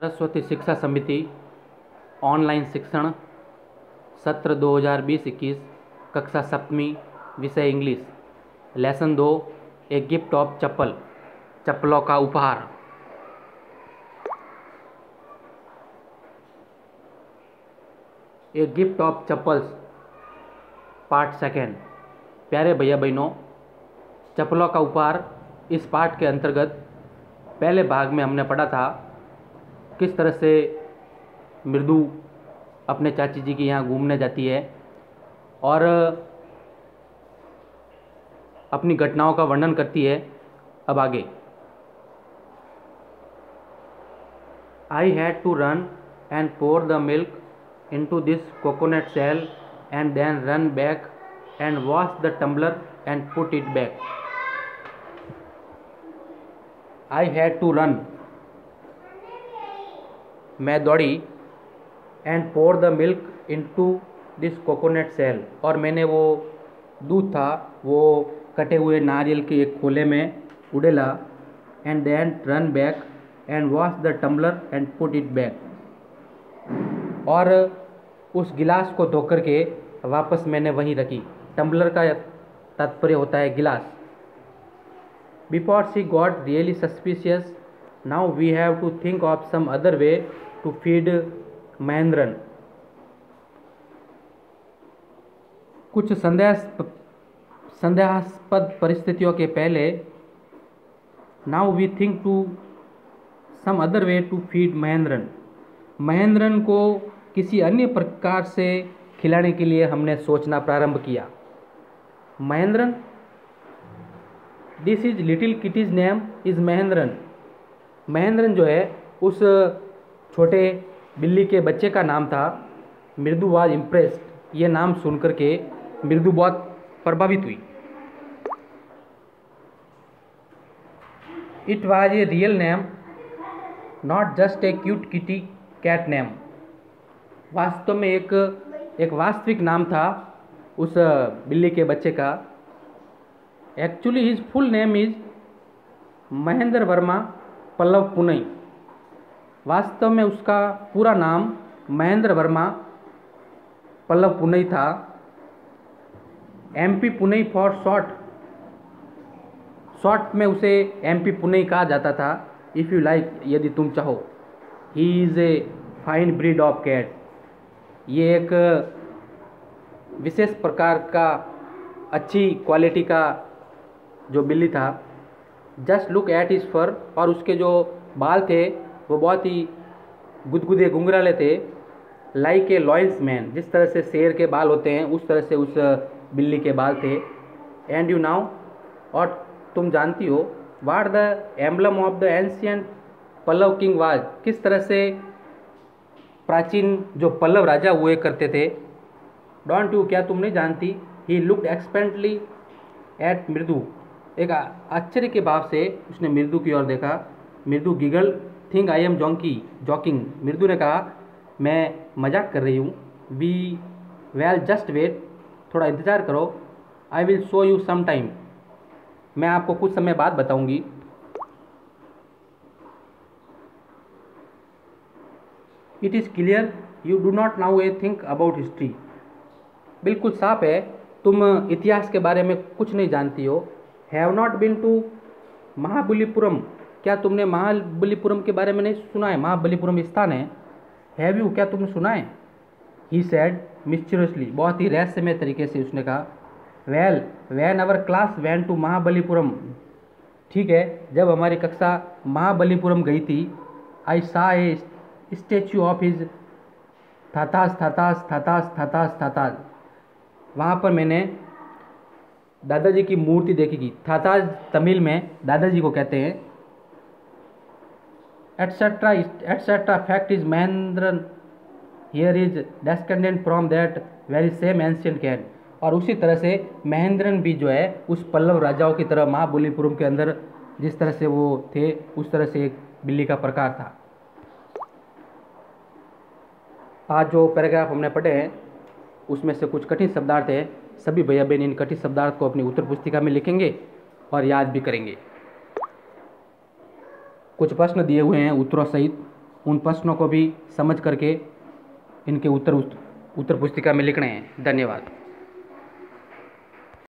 सरस्वती शिक्षा समिति ऑनलाइन शिक्षण सत्र 2020-21 कक्षा सप्तमी विषय English lesson 2 a gift of chappal चप्पलों का उपहार। A gift of chappals part second. प्यारे भैया बहनों, चप्पलों का उपहार इस पाठ के अंतर्गत पहले भाग में हमने पढ़ा था किस तरह से मृदु अपने चाची जी के यहाँ घूमने जाती है और अपनी घटनाओं का वर्णन करती है। अब आगे, I had to run and pour the milk into this coconut shell and then run back and wash the tumbler and put it back. I had to run, मैं दौड़ी, and pour the milk into this coconut shell, और मैंने वो दूध था वो कटे हुए नारियल के एक खोले में उड़ेला, and then run back and wash the tumbler and put it back, और उस गिलास को धोकर के वापस मैंने वहीं रखी। टम्बलर का तात्पर्य होता है गिलास। Before she got really suspicious, now we have to think of some other way to feed Mahendran. कुछ संदेहास्पद परिस्थितियों के पहले now we think to some other way to feed Mahendran, Mahendran को किसी अन्य प्रकार से खिलाने के लिए हमने सोचना प्रारंभ किया। Mahendran, this is little kitty's name is Mahendran. Mahendran जो है उस छोटे बिल्ली के बच्चे का नाम था। मृदु वाज इम्प्रेस्ड, ये नाम सुनकर के मृदु बहुत प्रभावित हुई। It was a real name, not just a cute kitty cat name. वास्तव में एक वास्तविक नाम था उस बिल्ली के बच्चे का। Actually his full name is Mahendra Varma Pallava Punai. वास्तव में उसका पूरा नाम महेंद्र वर्मा पल्लव पुनई था। एमपी पुनई फॉर शॉर्ट में उसे एमपी पुनई कहा जाता था। इफ़ यू लाइक, यदि तुम चाहो। He is a fine breed of cat. ये एक विशेष प्रकार का अच्छी क्वालिटी का जो बिल्ली था। जस्ट लुक एट हिज फर, और उसके जो बाल थे वो बहुत ही गुदगुदे घुंघराले थे। लाइक ए लॉयंस मैन, जिस तरह से शेर के बाल होते हैं उस तरह से उस बिल्ली के बाल थे। एंड यू नाउ, और तुम जानती हो, what the emblem of the ancient Pallava king was, किस तरह से प्राचीन जो पल्लव राजा हुए करते थे। डोंट यू, क्या तुम नहीं जानती। ही लुक्ड एक्सपेंटली एट मृदु, एक आश्चर्य के भाव से उसने मृदु की ओर देखा। Mridu giggle, think I am joking. Mridu ने कहा मैं मजाक कर रही हूँ। वी वेल जस्ट वेट, थोड़ा इंतज़ार करो। I will show you some time, मैं आपको कुछ समय बाद बताऊँगी। It is clear you do not know a thing about history. बिल्कुल साफ है तुम इतिहास के बारे में कुछ नहीं जानती हो। Have not been to Mahabalipuram, क्या तुमने महाबलीपुरम के बारे में नहीं सुना है। महाबलीपुरम स्थान है। हैव यू, क्या तुमने सुना है। ही सैड मिस्टीरियसली, बहुत ही रहस्यमय तरीके से उसने कहा। Well when our class went to Mahabalipuram, ठीक है, जब हमारी कक्षा महाबलीपुरम गई थी। आई सा ए स्टैचू ऑफ हिज थातास, वहाँ पर मैंने दादाजी की मूर्ति देखी थी। थातास तमिल में दादाजी को कहते हैं। Etcetera etcetera, fact is Mahendran here is descendant from that very same ancient cat. और उसी तरह से महेंद्रन भी जो है उस पल्लव राजाओं की तरह महाबलीपुरम के अंदर जिस तरह से वो थे उस तरह से एक बिल्ली का प्रकार था। आज जो पैराग्राफ हमने पढ़े हैं उसमें से कुछ कठिन शब्दार्थ है। सभी भैया बहन इन कठिन शब्दार्थ को अपनी उत्तर पुस्तिका में लिखेंगे और याद भी करेंगे। कुछ प्रश्न दिए हुए हैं उत्तरों सहित, उन प्रश्नों को भी समझ करके इनके उत्तर पुस्तिका में लिखने हैं। धन्यवाद।